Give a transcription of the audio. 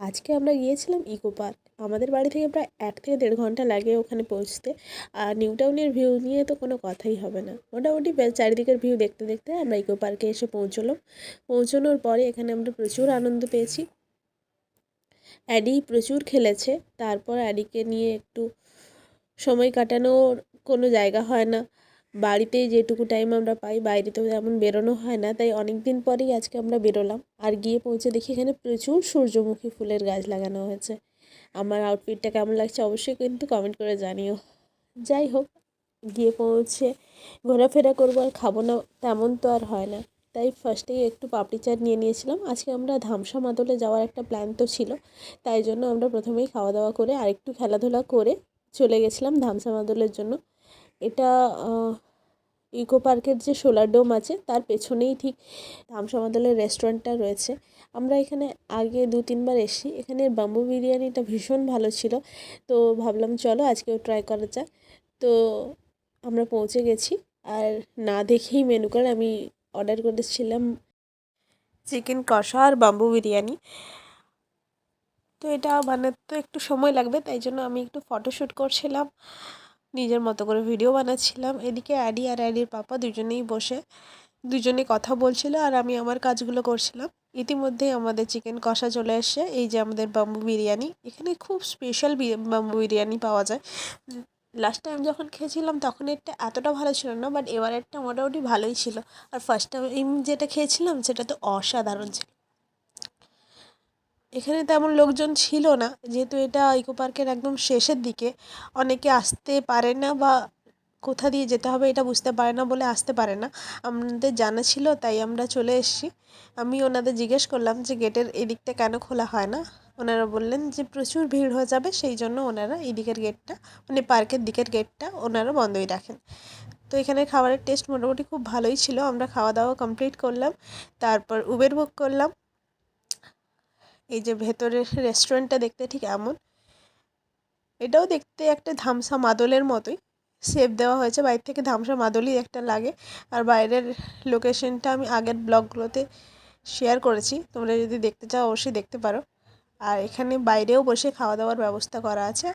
আজকে আমরা গিয়েছিলাম ইকো পার্ক। আমাদের বাড়ি থেকে প্রায় 1 থেকে 1.5 ঘন্টা লাগে ওখানে পৌঁছতে। আর নিউ টাউনের ভিউ নিয়ে তো কোনো কথাই হবে না। মোটামুটি চারিদিকের ভিউ দেখতে দেখতে আমরা ইকো পার্কে এসে পৌঁছলাম। পৌঁছানোর পরে এখানে আমরা প্রচুর আনন্দ পেয়েছি। অ্যাডি প্রচুর খেলেছে। তারপর অ্যাডিকে নিয়ে একটু সময় কাটানোর কোনো জায়গা হয় না। বাড়িতেই যেটুকু টাইম আমরা পাই, বাইরে তো তেমন বেরোনো হয় না, তাই অনেক দিন পরেই আজকে আমরা বেরোলাম। আর গিয়ে পৌঁছে দেখি এখানে প্রচুর সূর্যমুখী ফুলের গাছ লাগানো হয়েছে। আমার আউটফিটটা কেমন লাগছে অবশ্যই কিন্তু কমেন্ট করে জানিও। যাই হোক, গিয়ে পৌঁছে ঘোরাফেরা করবো আর খাবো না তেমন তো আর হয় না, তাই ফার্স্টেই একটু পাপড়ি চাট নিয়ে নিয়েছিলাম। আজকে আমরা ধামসা মাদলে যাওয়ার একটা প্ল্যান তো ছিল, তাই জন্য আমরা প্রথমেই খাওয়া দাওয়া করে আর একটু খেলাধুলা করে চলে গেছিলাম ধামসা মাদলের জন্য। এটা ইকো পার্কের যে সোলার ডোম আছে তার পেছনেই ঠিক ধামসা মাদলের রেস্টুরেন্টটা রয়েছে। আমরা এখানে আগে 2-3 বার এসেছি। এখানে বাম্বু বিরিয়ানিটা ভীষণ ভালো ছিল, তো ভাবলাম চলো আজকেও ট্রাই করা যাক। তো আমরা পৌঁছে গেছি, আর না দেখেই মেনু কার্ড আমি অর্ডার করেছিলাম চিকেন কষা আর বাম্বু বিরিয়ানি। তো এটা বানাতে একটু সময় লাগবে, তাই জন্য আমি একটু ফটোশ্যুট করছিলাম, নিজের মতো করে ভিডিও বানাচ্ছিলাম। এদিকে অ্যাডি আর অ্যাডির পাপা দুজনেই বসে দুজনে কথা বলছিল আর আমি আমার কাজগুলো করছিলাম। ইতিমধ্যেই আমাদের চিকেন কষা চলে এসছে। এই যে আমাদের বাম্বু বিরিয়ানি, এখানে খুব স্পেশাল বাম্বু বিরিয়ানি পাওয়া যায়। লাস্ট টাইম যখন খেয়েছিলাম তখন এটা এতটা ভালো ছিল না, বাট এবারেরটা মোটামুটি ভালোই ছিল। আর ফার্স্ট টাইম যেটা খেয়েছিলাম সেটা তো অসাধারণ ছিল। এখানে তেমন লোকজন ছিল না, যেহেতু এটা ইকো পার্কের একদম শেষের দিকে। অনেকে আসতে পারে না বা কোথা দিয়ে যেতে হবে এটা বুঝতে পারে না বলে আসতে পারে না। আমাদের জানা ছিল তাই আমরা চলে এসেছি। আমি ওনাদের জিজ্ঞেস করলাম যে গেটের এদিকটা কেন খোলা হয় না। ওনারা বললেন যে প্রচুর ভিড় হয়ে যাবে, সেই জন্য ওনারা এই দিকের গেটটা, মানে পার্কের দিকের গেটটা ওনারা বন্ধই রাখেন। তো এখানে খাবারের টেস্ট মোটামুটি খুব ভালোই ছিল। আমরা খাওয়া দাওয়া কমপ্লিট করলাম, তারপর উবের বুক করলাম। এই যে ভেতরের রেস্টুরেন্টটা দেখতে ঠিক এমন। এটাও দেখতে একটা ধামসা মাদলের মতোই শেপ দেওয়া হয়েছে, বাইরে থেকে ধামসা মাদলই একটা লাগে। আর বাইরের লোকেশনটা আমি আগের ব্লগগুলোতে শেয়ার করেছি, তোমরা যদি দেখতে চাও অবশ্যই দেখতে পারো। আর এখানে বাইরেও বসে খাওয়া দাওয়ার ব্যবস্থা করা আছে।